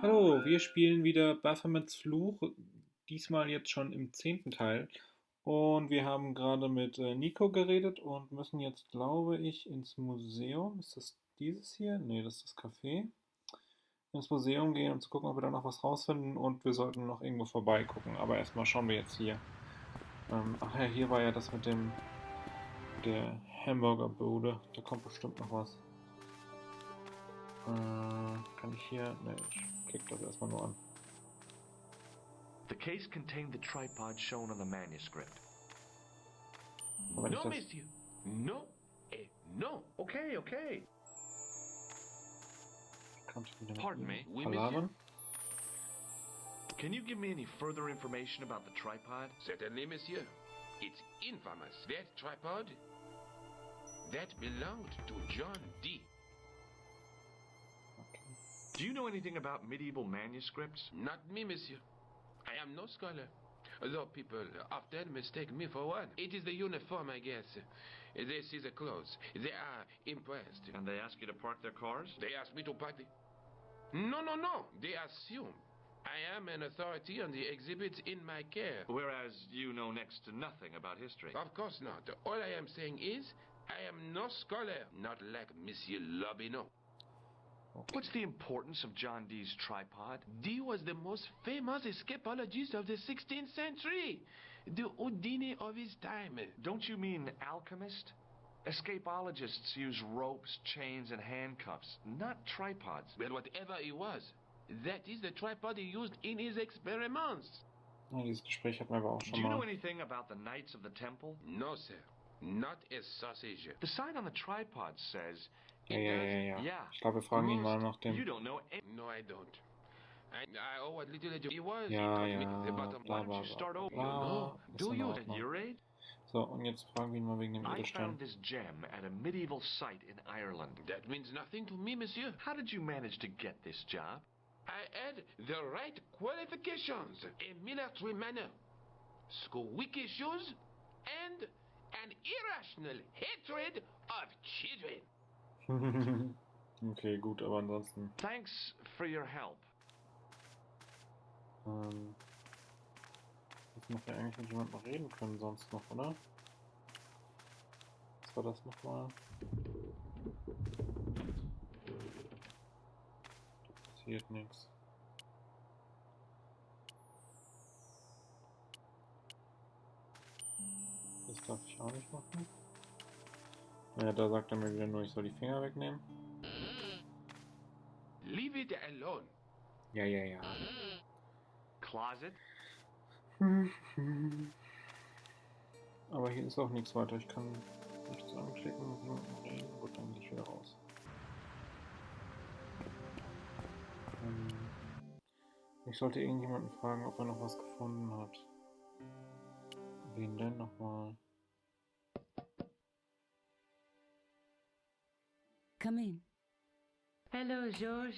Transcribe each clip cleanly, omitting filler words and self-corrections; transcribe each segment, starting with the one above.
Hallo, wir spielen wieder Baphomets Fluch, diesmal jetzt schon im 10. Teil. Und wir haben gerade mit Nico geredet und müssen jetzt, glaube ich, ins Museum. Ist das dieses hier? Nee, das ist das Café. Ins Museum gehen, um zu gucken, ob wir da noch was rausfinden. Und wir sollten noch irgendwo vorbeigucken. Aber erstmal schauen wir jetzt hier. Ach ja, hier war ja das mit der Hamburgerbude. Da kommt bestimmt noch was. Kann ich hier? Ne, ich klicke das erstmal nur an. The case contained the tripod shown on the manuscript. Aber No, das... monsieur. No. No. Okay. Pardon me. Oui, Palabern. Can you give me any further information about the tripod? Certainly, monsieur. It's infamous. That tripod, that belonged to John D. Do you know anything about medieval manuscripts? Not me, monsieur. I am no scholar. Though people often mistake me for one. It is the uniform, I guess. They see the clothes. They are impressed. And they ask you to park their cars? They ask me to party. No. They assume I am an authority on the exhibits in my care. Whereas you know next to nothing about history. Of course not. All I am saying is I am no scholar, not like Monsieur Lobineau. What's the importance of John Dee's tripod? Dee was the most famous escapologist of the 16th century. The Houdini of his time. Don't you mean alchemist? Escapologists use ropes, chains, and handcuffs, not tripods. Well, whatever he was, that is the tripod he used in his experiments. Ja, dieses Gespräch hatten wir aber auch Do schon you know mal. anything about the Knights of the Temple? No, sir. Not a sausage. The sign on the tripod says... Ja. Yeah. Ich glaube, wir fragen ihn mal nach You dem... don't know No, I don't. I owe what little he was. Ja, He taught me the bottom. bla Why don't bla you start bla over? bla. No. Ist Do in you? Ordnung. Your aid? So, und jetzt fragen wir ihn mal wegen dem I Edelstein. found this gem at a medieval site in Ireland. That means nothing to me, monsieur. How did you manage to get this job? I had the right qualifications. A military manner, squeaky shoes, and an irrational hatred of children. Okay, gut, aber ansonsten... Thanks for your help. Jetzt muss ja eigentlich mit jemandem reden können sonst noch, oder? Was war das nochmal? Passiert nichts. Das darf ich auch nicht machen. Ja, da sagt er mir wieder nur, ich soll die Finger wegnehmen. Leave it alone. Ja. Closet? Aber hier ist auch nichts weiter. Ich kann nichts anklicken, mit jemandem reden. Gut, dann gehe ich wieder raus. Ich sollte irgendjemanden fragen, ob er noch was gefunden hat. Wen denn nochmal? Come in. Hello, George.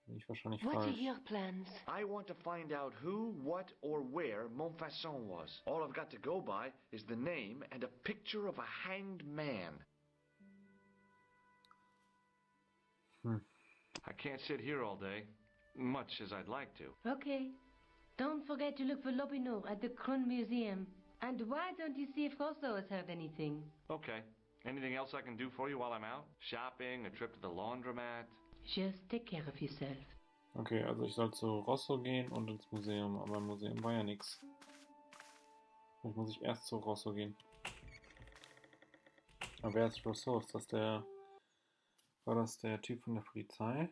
Will ich wahrscheinlich What are falsch. your plans? I want to find out who, what, or where Montfaucon was. All I've got to go by is the name and a picture of a hanged man. I can't sit here all day, much as I'd like to. Okay. Don't forget to look for Lobineau at the Kron Museum. And why don't you see if Rosso has heard anything? Okay. Anything else I can do for you while I'm out? Shopping, a trip to the laundromat? Just take care of yourself. Okay, also ich soll zu Rosso gehen und ins Museum, aber im Museum war ja nichts. Vielleicht muss ich erst zu Rosso gehen. Aber wer ist Rosso? Ist das der... War das der Typ von der Polizei?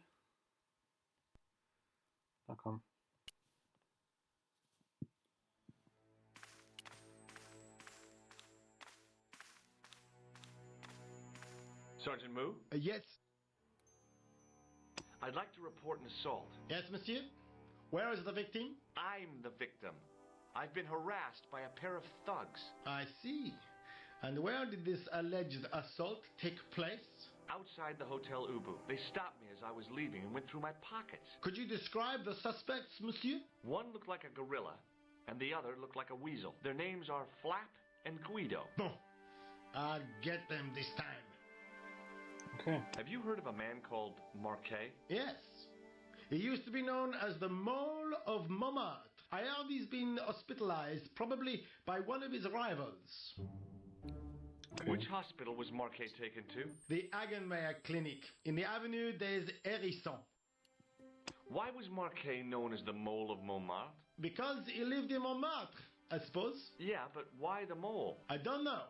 Na komm. Sergeant Moo? Yes. I'd like to report an assault. Yes, monsieur. Where is the victim? I'm the victim. I've been harassed by a pair of thugs. I see. And where did this alleged assault take place? Outside the Hotel Ubu. They stopped me as I was leaving and went through my pockets. Could you describe the suspects, monsieur? One looked like a gorilla, and the other looked like a weasel. Their names are Flap and Guido. Bon. I'll get them this time. Okay. Have you heard of a man called Marquet? Yes. He used to be known as the Mole of Montmartre. I heard he's been hospitalized, probably by one of his rivals. Okay. Which hospital was Marquet taken to? The Hagenmeyer Clinic in the Avenue des Hérissons. Why was Marquet known as the Mole of Montmartre? Because he lived in Montmartre, I suppose. Yeah, but why the mole? I don't know.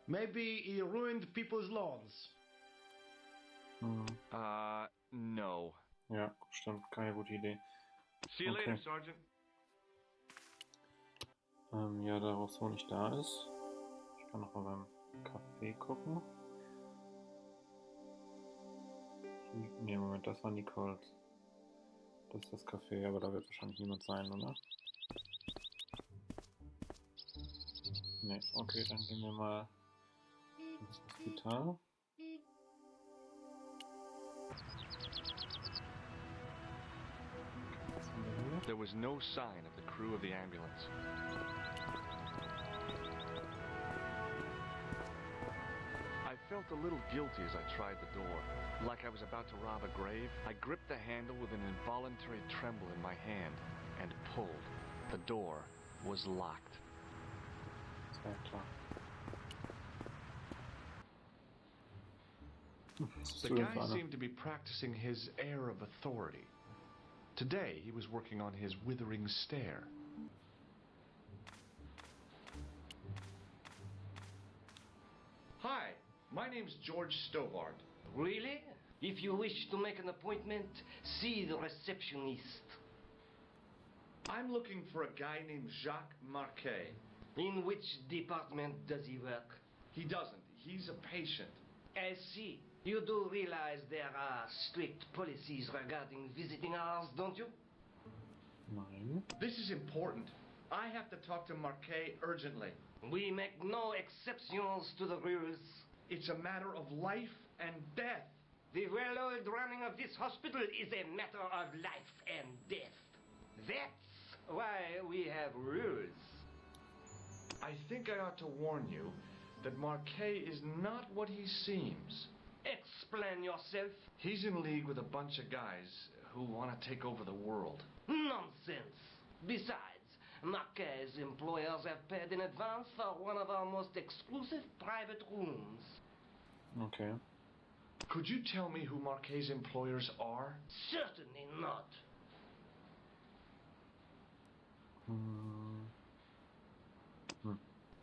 Maybe he ruined people's lawns. No. Ja, stimmt. Keine gute Idee. See you Okay. later, Sergeant. Ja, da Rousseau nicht da ist. Ich kann noch mal beim Café gucken. Ne, Moment, das war Nicole's. Das ist das Café, aber da wird wahrscheinlich niemand sein, oder? Ne, okay, dann gehen wir mal ins Hospital. Was haben wir hier? There was no sign of the crew of the ambulance. I felt a little guilty as I tried the door. Like I was about to rob a grave, I gripped the handle with an involuntary tremble in my hand and pulled. The door was locked. Das war ja klar. Was bist The du denn guy für einer? seemed to be practicing his air of authority. Today, he was working on his withering stare. Hi, my name's George Stobart. Really? If you wish to make an appointment, see the receptionist. I'm looking for a guy named Jacques Marquet. In which department does he work? He doesn't. He's a patient. I see. You do realize there are strict policies regarding visiting hours, don't you? Nein. This is important. I have to talk to Marquet urgently. We make no exceptions to the rules. It's a matter of life and death. The well-oiled running of this hospital is a matter of life and death. That's why we have rules. I think I ought to warn you that Marquet is not what he seems. Explain yourself. He's in league with a bunch of guys who want to take over the world. Nonsense. Besides, Marquet's employers have paid in advance for one of our most exclusive private rooms. Okay. Could you tell me who Marquet's employers are? Certainly not.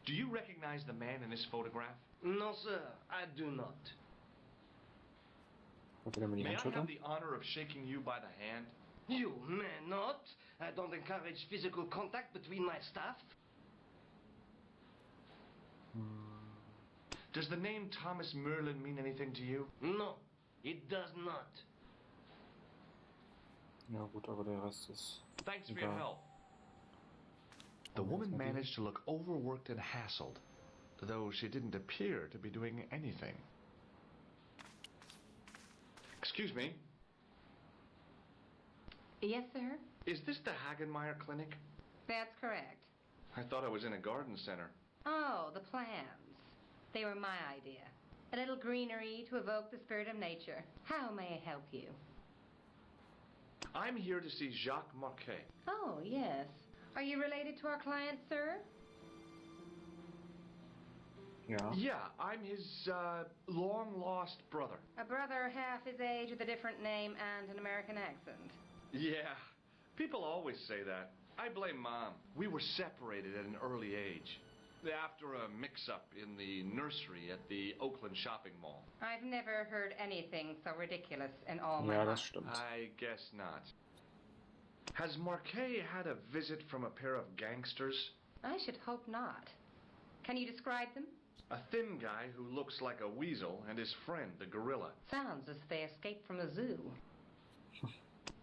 Do you recognize the man in this photograph? No, sir, I do not. Was er denn mit die May I Handschütteln? have the honor of shaking you by the hand? You may not. I don't encourage physical contact between my staff. Does the name Thomas Merlin mean anything to you? No, it does not. Ja gut, aber der Rest ist Thanks for your egal. help. The woman managed to look overworked and hassled, though she didn't appear to be doing anything. Excuse me, Yes, sir? is this the Hagenmeyer Clinic? That's correct. I thought I was in a garden center. Oh, the plants. They were my idea. A little greenery to evoke the spirit of nature. How may I help you? I'm here to see Jacques Marquet. Oh, yes. Are you related to our client, sir? Ja. Yeah, I'm his long-lost brother. A brother half his age with a different name and an American accent. Yeah, people always say that. I blame Mom. We were separated at an early age. After a mix-up in the nursery at the Oakland shopping mall. I've never heard anything so ridiculous in all my Ja, life. das stimmt. I guess not. Has Marquet had a visit from a pair of gangsters? I should hope not. Can you describe them? A thin guy who looks like a weasel and his friend, the gorilla. Sounds as if they escaped from a zoo.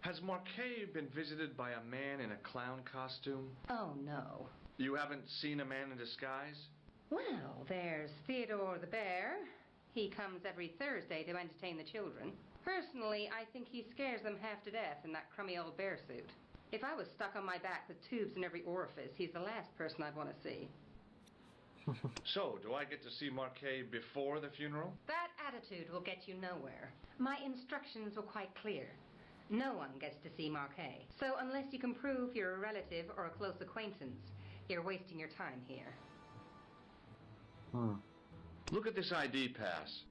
Has Marquet been visited by a man in a clown costume? Oh, no. You haven't seen a man in disguise? Well, there's Theodore the bear. He comes every Thursday to entertain the children. Personally, I think he scares them half to death in that crummy old bear suit. If I was stuck on my back with tubes in every orifice, he's the last person I'd want to see. So, do I get to see Marquet before the funeral? That attitude will get you nowhere. My instructions were quite clear. No one gets to see Marquet. So unless you can prove you're a relative or a close acquaintance, you're wasting your time here. Look at this ID pass.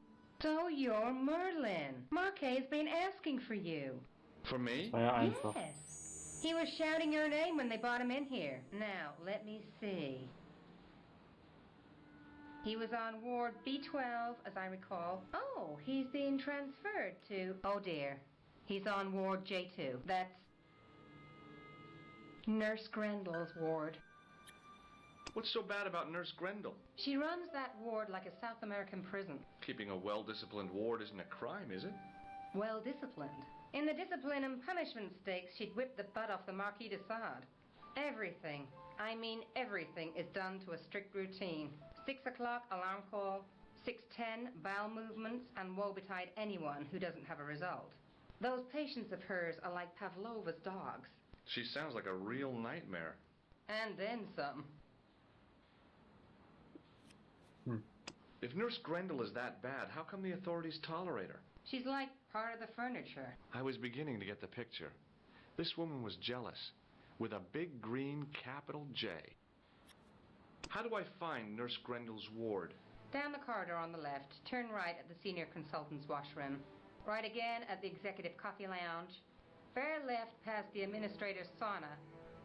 So you're Merlin. Marquet's been asking for you. For me? War ja einfach. Yes. He was shouting your name when they brought him in here. Now, let me see. He was on Ward B12, as I recall. Oh, he's being transferred to... Oh, dear. He's on Ward J2. That's Nurse Grendel's ward. What's so bad about Nurse Grendel? She runs that ward like a South American prison. Keeping a well-disciplined ward isn't a crime, is it? Well disciplined. In the discipline and punishment stakes, she'd whip the butt off the Marquis de Sade. Everything, I mean everything, is done to a strict routine. 6 o'clock, alarm call. 6:10, bowel movements, and woe betide anyone who doesn't have a result. Those patients of hers are like Pavlova's dogs. She sounds like a real nightmare. And then some. If Nurse Grendel is that bad, how come the authorities tolerate her? She's like part of the furniture. I was beginning to get the picture. This woman was jealous, with a big green capital J. How do I find Nurse Grendel's ward? Down the corridor on the left, turn right at the senior consultant's washroom. Right again at the executive coffee lounge. Fair left past the administrator's sauna.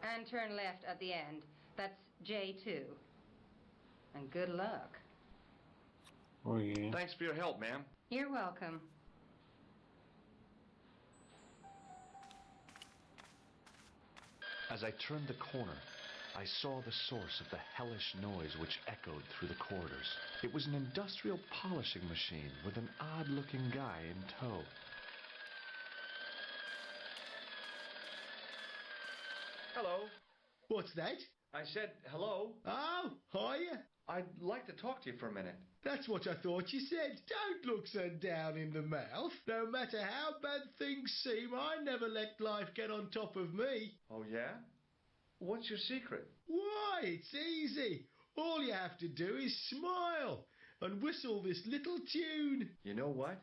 And turn left at the end. That's J2. And good luck. Oh je. Thanks for your help, ma'am. You're welcome. As I turned the corner, I saw the source of the hellish noise which echoed through the corridors. It was an industrial polishing machine with an odd-looking guy in tow. Hello. What's that? I said hello. Oh, hiya. I'd like to talk to you for a minute. That's what I thought you said. Don't look so down in the mouth. No matter how bad things seem, I never let life get on top of me. Oh, yeah? What's your secret? Why, it's easy. All you have to do is smile and whistle this little tune. You know what?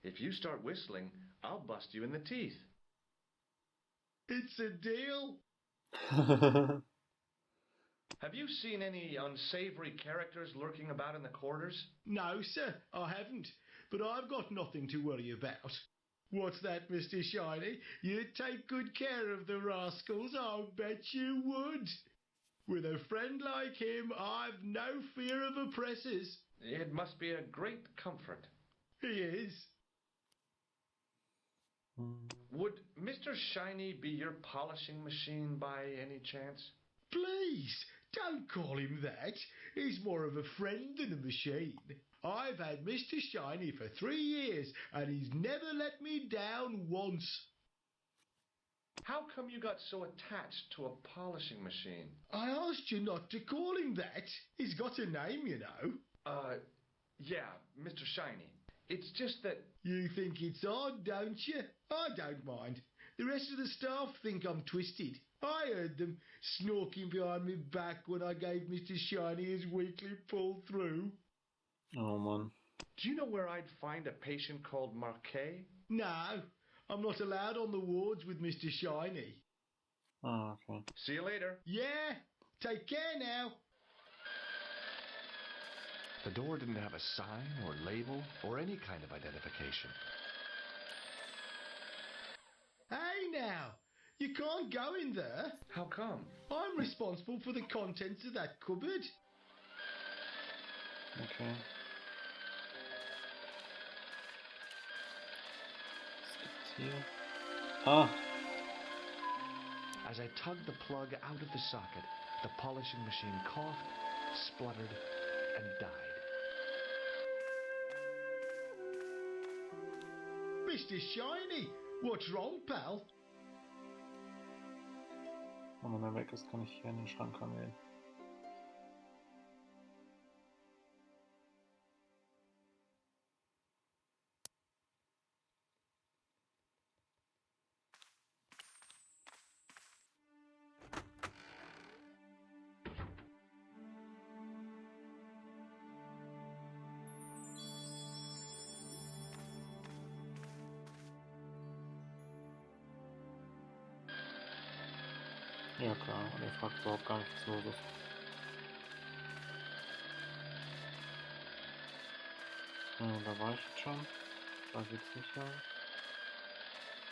If you start whistling, I'll bust you in the teeth. It's a deal. Have you seen any unsavory characters lurking about in the corridors? No, sir, I haven't. But I've got nothing to worry about. What's that, Mr. Shiny? You'd take good care of the rascals, I'll bet you would. With a friend like him, I've no fear of oppressors. It must be a great comfort. He is. Would Mr. Shiny be your polishing machine by any chance? Please, don't call him that. He's more of a friend than a machine. I've had Mr. Shiny for 3 years, and he's never let me down once. How come you got so attached to a polishing machine? I asked you not to call him that. He's got a name, you know. Yeah, Mr. Shiny. It's just that... You think it's odd, don't you? I don't mind. The rest of the staff think I'm twisted. I heard them snorking behind my back when I gave Mr. Shiny his weekly pull-through. Oh man. Do you know where I'd find a patient called Marquet? No, I'm not allowed on the wards with Mr. Shiny. Oh, okay. See you later. Yeah, take care now. The door didn't have a sign or label or any kind of identification. Hey now, you can't go in there. How come? I'm responsible for the contents of that cupboard. Okay. Was gibt's hier? Ah, As I tugged the plug out of the socket, the polishing machine coughed, spluttered, and died. Mr. Shiny, what's wrong, pal? wenn er weg ist, kann ich hier in den Schrank rangehen. Ja klar, und er fragt überhaupt gar nicht, was los ist. Da war ich jetzt schon. Da geht's nicht lang.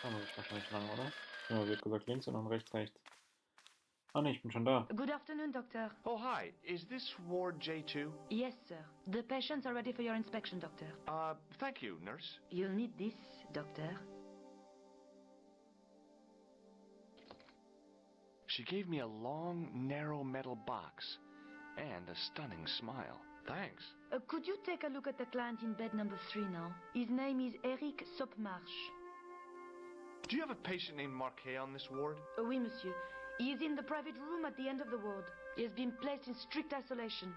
Da muss ich wahrscheinlich lang, oder? Ja, sie hat gesagt links und dann rechts, rechts. Ah ne, ich bin schon da. Good afternoon, Doctor. Oh, hi. Is this Ward J2? Yes, sir. The patients are ready for your inspection, Doctor. Thank you, nurse. You'll need this, Doctor. She gave me a long, narrow metal box and a stunning smile. Thanks. Could you take a look at the client in bed number 3 now? His name is Eric Sopmarsh. Do you have a patient named Marquet on this ward? Oui, monsieur. He is in the private room at the end of the ward. He has been placed in strict isolation.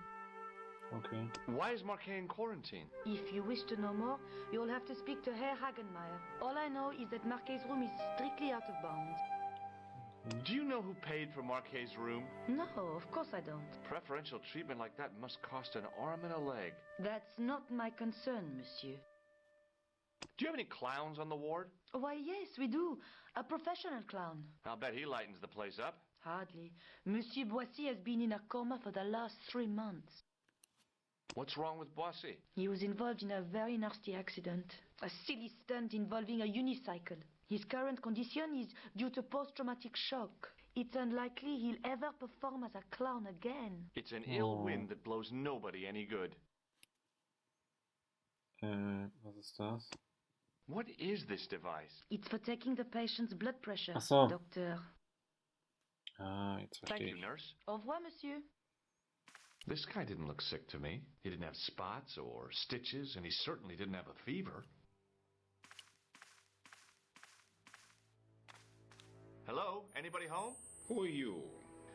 Okay. Why is Marquet in quarantine? If you wish to know more, you'll have to speak to Herr Hagenmeier. All I know is that Marquet's room is strictly out of bounds. Do you know who paid for Marquet's room? No, of course I don't. Preferential treatment like that must cost an arm and a leg. That's not my concern, monsieur. Do you have any clowns on the ward? Why, yes, we do. A professional clown. I'll bet he lightens the place up. Hardly. Monsieur Boissy has been in a coma for the last 3 months. What's wrong with Boissy? He was involved in a very nasty accident. A silly stunt involving a unicycle. His current condition is due to post-traumatic shock. It's unlikely he'll ever perform as a clown again. It's an ill wind that blows nobody any good. Was ist das? What is this device? It's for taking the patient's blood pressure, Ach so. Doctor. Ah, jetzt Thank verstehe you, ich. nurse. Au revoir, monsieur. This guy didn't look sick to me. He didn't have spots or stitches, and he certainly didn't have a fever. Hello? Anybody home? Who are you?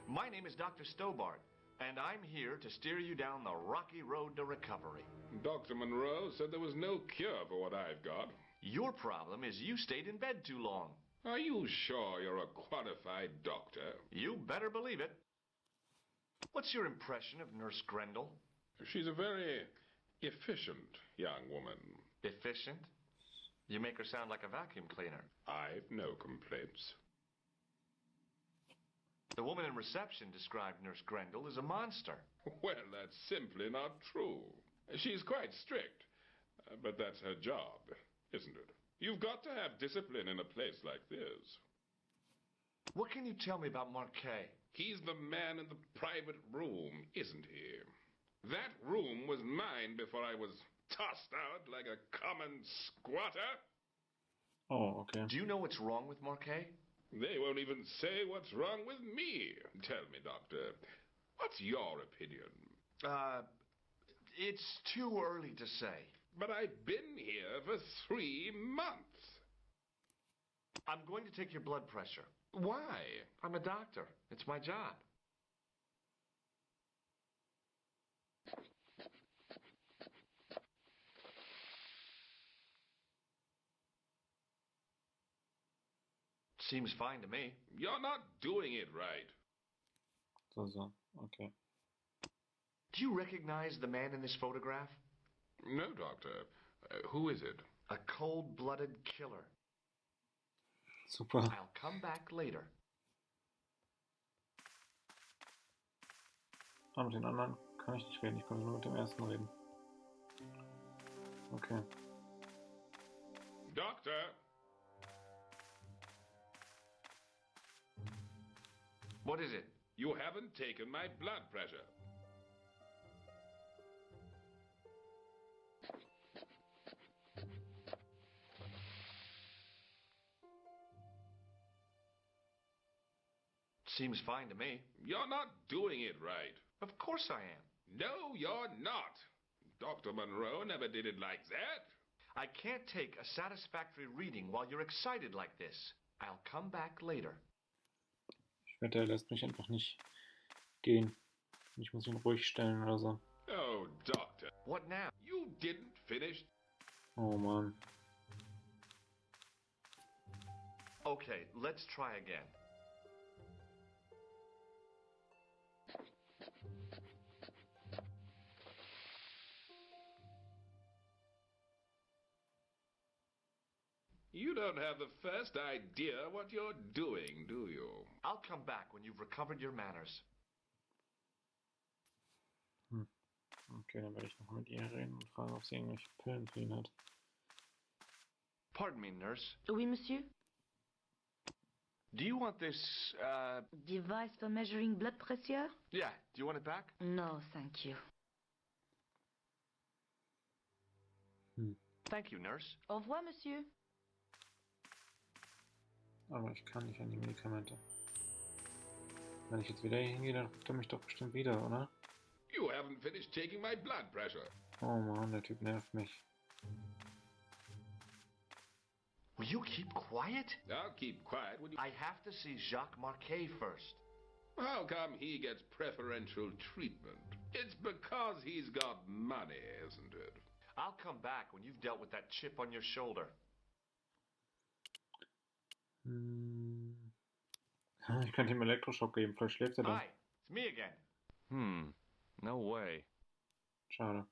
My name is Dr. Stobart, and I'm here to steer you down the rocky road to recovery. Dr. Monroe said there was no cure for what I've got. Your problem is you stayed in bed too long. Are you sure you're a qualified doctor? You better believe it. What's your impression of Nurse Grendel? She's a very efficient young woman. Efficient? You make her sound like a vacuum cleaner. I've no complaints. The woman in reception described Nurse Grendel as a monster. Well, that's simply not true. She's quite strict, but that's her job, isn't it? You've got to have discipline in a place like this. What can you tell me about Marquet? He's the man in the private room, isn't he? That room was mine before I was tossed out like a common squatter. Oh, okay. Do you know what's wrong with Marquet? They won't even say what's wrong with me. Tell me, Doctor, what's your opinion? It's too early to say. But I've been here for 3 months. I'm going to take your blood pressure. Why? I'm a doctor. It's my job. Seems fine to me. You're not doing it right. So, okay. Do you recognize the man in this photograph? No, Doctor. Who is it? A cold-blooded killer. Super. I'll come back later. Aber mit den anderen kann ich nicht reden. Ich konnte nur mit dem ersten reden. Okay. Doctor! What is it? You haven't taken my blood pressure. Seems fine to me. You're not doing it right. Of course I am. No, you're not. Dr. Monroe never did it like that. I can't take a satisfactory reading while you're excited like this. I'll come back later. Ich wette, er lässt mich einfach nicht gehen. Ich muss ihn ruhig stellen oder so. Oh, Doctor. What now? You didn't finish. Oh Mann. Okay, let's try again. You don't have the first idea what you're doing, do you? I'll come back when you've recovered your manners. Okay, dann werde ich noch mit ihr reden und fragen, ob sie irgendwelche Pillen für ihn hat. Pardon me, nurse. Oui, monsieur? Do you want this, Device for measuring blood pressure? Yeah, do you want it back? No, thank you. Thank you, nurse. Au revoir, monsieur. Aber ich kann nicht an die Medikamente. Wenn ich jetzt wieder hier hingehe, dann ruft er mich doch bestimmt wieder, oder? You haven't finished taking my blood pressure. Oh Mann, der Typ nervt mich. Will you keep quiet? I'll keep quiet when you... I have to see Jacques Marquet first. How come he gets preferential treatment? It's because he's got money, isn't it? I'll come back when you've dealt with that chip on your shoulder. Ich könnte ihm Elektroschock geben, vielleicht schläft er dann. Hi, it's me again. No way. Schade.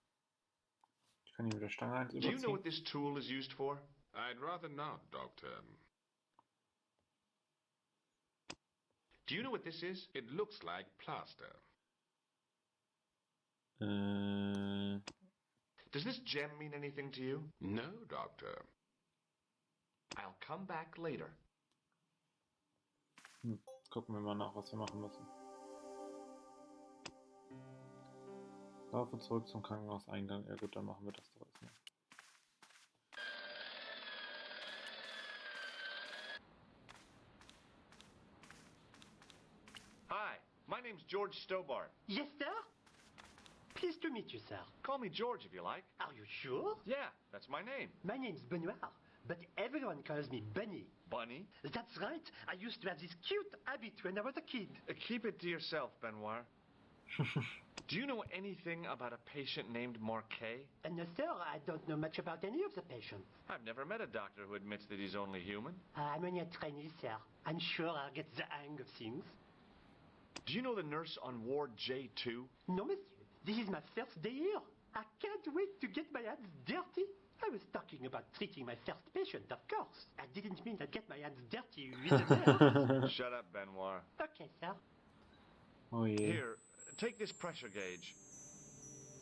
Ich kann ihm mit der Stange eins Do you know überziehen. what this tool is used for? I'd rather not, Doctor. Do you know what this is? It looks like plaster. Does this gem mean anything to you? No, Doctor. I'll come back later. Gucken wir mal nach, was wir machen müssen. Laufe zurück zum Krankenhauseingang. Ja gut, dann machen wir das doch erstmal. Hi, my name's George Stobart. Yes, sir? Pleased to meet you, sir. Call me George if you like. Are you sure? Yeah, that's my name. My name's Benoit, but everyone calls me Bunny. Bunny? That's right. I used to have this cute habit when I was a kid. Keep it to yourself, Benoit. Do you know anything about a patient named Marquet? No, sir, I don't know much about any of the patients. I've never met a doctor who admits that he's only human. I'm only a trainee, sir. I'm sure I'll get the hang of things. Do you know the nurse on Ward J2? No, monsieur. This is my first day here. I can't wait to get my hands dirty. I was talking about treating my first patient, of course. I didn't mean I'd get my hands dirty with the nurse. Shut up, Benoit. Okay, sir. Oh yeah. Here, take this pressure gauge.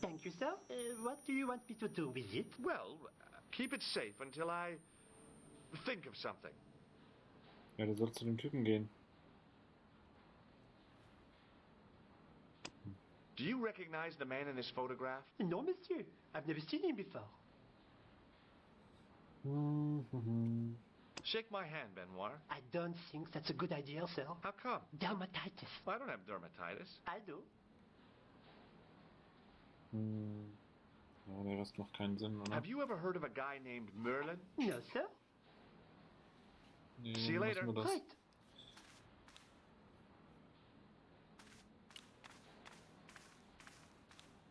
Thank you, sir. What do you want me to do with it? Well, keep it safe until I think of something. Ja, du sollst zu dem Typen gehen. Do you recognize the man in this photograph? No, monsieur. I've never seen him before. Shake my hand, Benoit. I don't think that's a good idea, sir. How come? Dermatitis. I don't have dermatitis. I do. Ja, der Rest macht keinen Sinn, oder? Have you ever heard of a guy named Merlin? No, sir. Nee, See you later. lassen wir das. Right.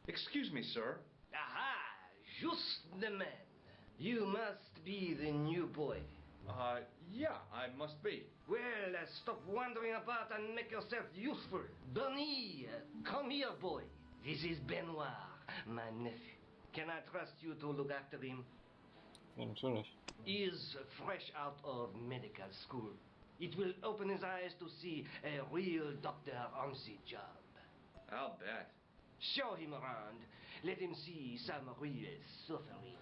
Excuse me, sir. Aha! Just the man. You must be the new boy. Yeah, I must be. Well, stop wandering about and make yourself useful. Bunny, come here, boy. This is Benoit, my nephew. Can I trust you to look after him? Ja, natürlich. He's fresh out of medical school. It will open his eyes to see a real doctor on the job. I'll bet. Show him around. Let him see some real suffering.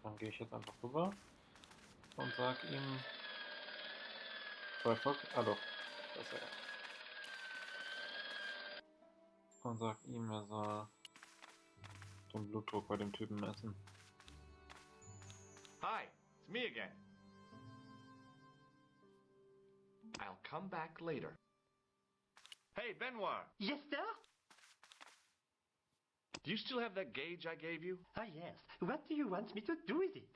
Dann gehe ich jetzt einfach rüber und sag ihm... Ah doch, das ist er. Und sag ihm, er soll den Blutdruck bei dem Typen messen. Hi, it's me again. I'll come back later. Hey, Benoit, Yes, sir? do you still have that gauge I gave you? Oh, yes. What do you want me to do with it?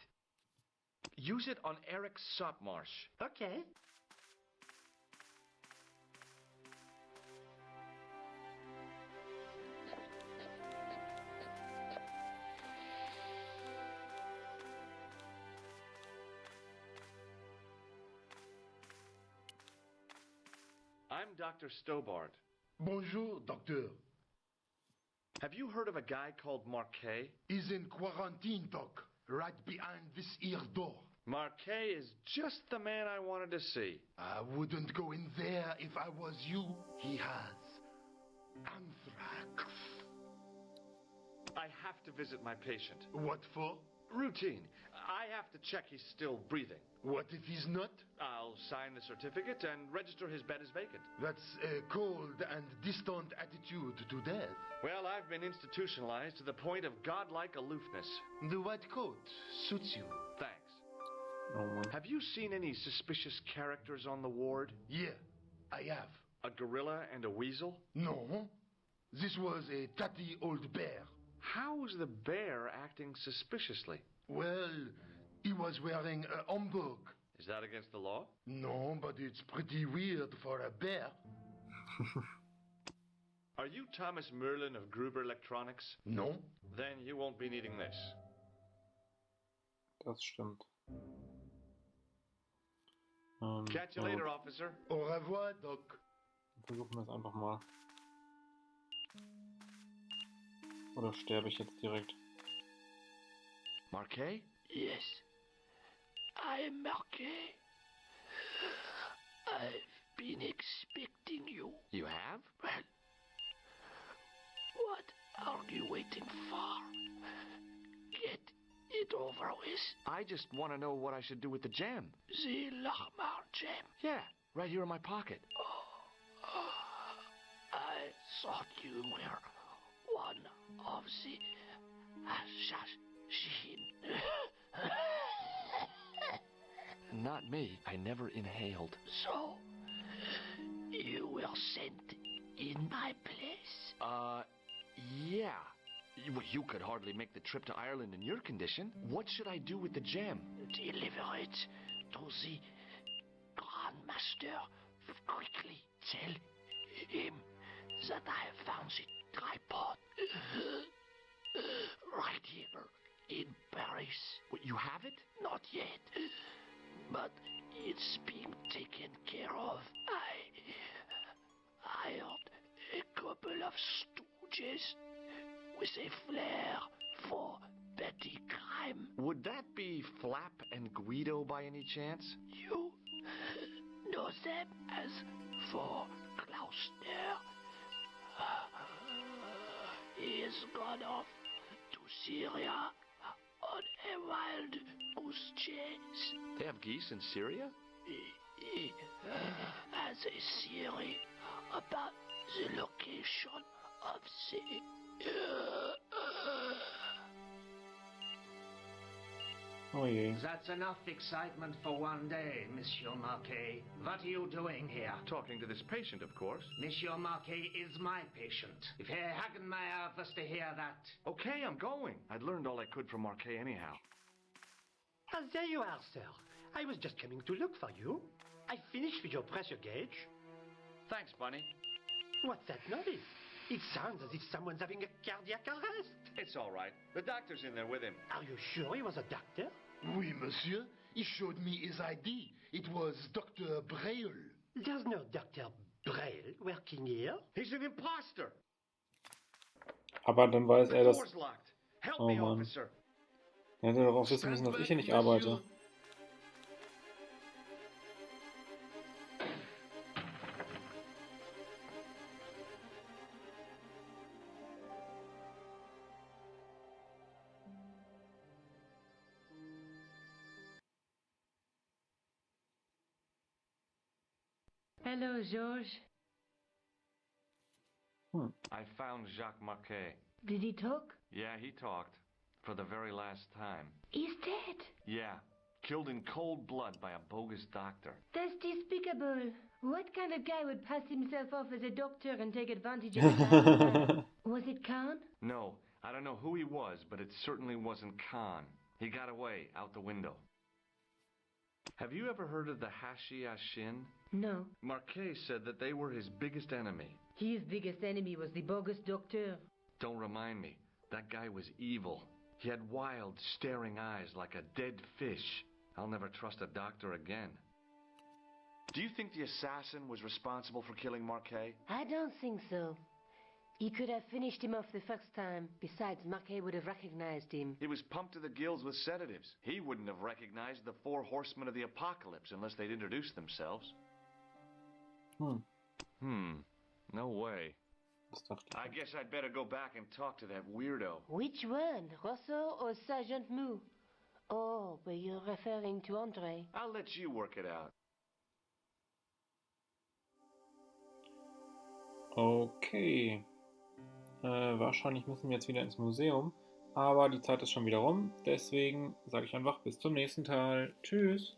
Use it on Eric Sopmarsh. Okay. I'm Dr. Stobart. Bonjour, docteur. Have you heard of a guy called Marquet? He's in quarantine, doc. right behind this here door. Marquet is just the man I wanted to see. I wouldn't go in there if I was you. He has anthrax. I have to visit my patient. What for? Routine. I have to check he's still breathing. What if he's not? I'll sign the certificate and register his bed as vacant. That's a cold and distant attitude to death. Well, I've been institutionalized to the point of godlike aloofness. The white coat suits you. Thanks. Oh Mann. Have you seen any suspicious characters on the ward? Yeah, I have. A gorilla and a weasel? No, this was a tatty old bear. How is the bear acting suspiciously? Well, he was wearing a homburg. Is that against the law? No, but it's pretty weird for a bear. Are you Thomas Merlin of Gruber Electronics? No. Then you won't be needing this. Das stimmt. Catch you na later, gut. officer. Au revoir, Doc. Versuchen wir es einfach mal. Oder sterbe ich jetzt direkt? Marquet? Yes, I am Marquet. I've been expecting you. You have? Well, what are you waiting for? Get it over with. I just want to know what I should do with the gem. The Lahmar gem. Yeah, right here in my pocket. I thought you were one of the assassins. Not me. I never inhaled. So, you were sent in my place? Yeah. You could hardly make the trip to Ireland in your condition. What should I do with the gem? Deliver it to the Grandmaster. Quickly tell him that I have found the tripod right here in Paris. What, you have it? Not yet, but it's being taken care of. I hired a couple of stooges with a flair for petty crime. Would that be Flap and Guido by any chance? You know them as for Klausner. He has gone off to Syria on a wild goose chase. They have geese in Syria? He has a theory about the location of the... Oh je. That's enough excitement for one day, Monsieur Marquet. What are you doing here? Talking to this patient, of course. Monsieur Marquet is my patient. If Herr Hagenmeyer was to hear that... Okay, I'm going. I'd learned all I could from Marquet anyhow. Ah, there you are, sir. I was just coming to look for you. I finished with your pressure gauge. Thanks, Bunny. What's that noise? It sounds as if someone's having a cardiac arrest. It's all right. The doctor's in there with him. Are you sure he was a doctor? Oui, monsieur. He showed me his ID. It was Dr. Braille. There's no Dr. Braille working here. He's an imposter. Aber dann weiß The er, dass... door's locked. Help Oh me, Mann. officer. Er hätte doch auch wissen müssen, dass ich hier nicht arbeite. Hello, Georges. I found Jacques Marquet. Did he talk? Yeah, he talked. For the very last time. He's dead. Yeah. Killed in cold blood by a bogus doctor. That's despicable. What kind of guy would pass himself off as a doctor and take advantage of his lifestyle? Was it Khan? No, I don't know who he was, but it certainly wasn't Khan. He got away, out the window. Have you ever heard of the Hashiashin? No. Marquet said that they were his biggest enemy. His biggest enemy was the bogus doctor. Don't remind me. That guy was evil. He had wild, staring eyes like a dead fish. I'll never trust a doctor again. Do you think the assassin was responsible for killing Marquet? I don't think so. He could have finished him off the first time. Besides, Marquet would have recognized him. He was pumped to the gills with sedatives. He wouldn't have recognized the 4 horsemen of the apocalypse unless they'd introduced themselves. No way. I guess I'd better go back and talk to that weirdo. Which one, Rosso or Sergeant Mou? Oh, but you're referring to Andre. I'll let you work it out. Okay. Wahrscheinlich müssen wir jetzt wieder ins Museum. Aber die Zeit ist schon wieder rum. Deswegen sage ich einfach bis zum nächsten Teil. Tschüss.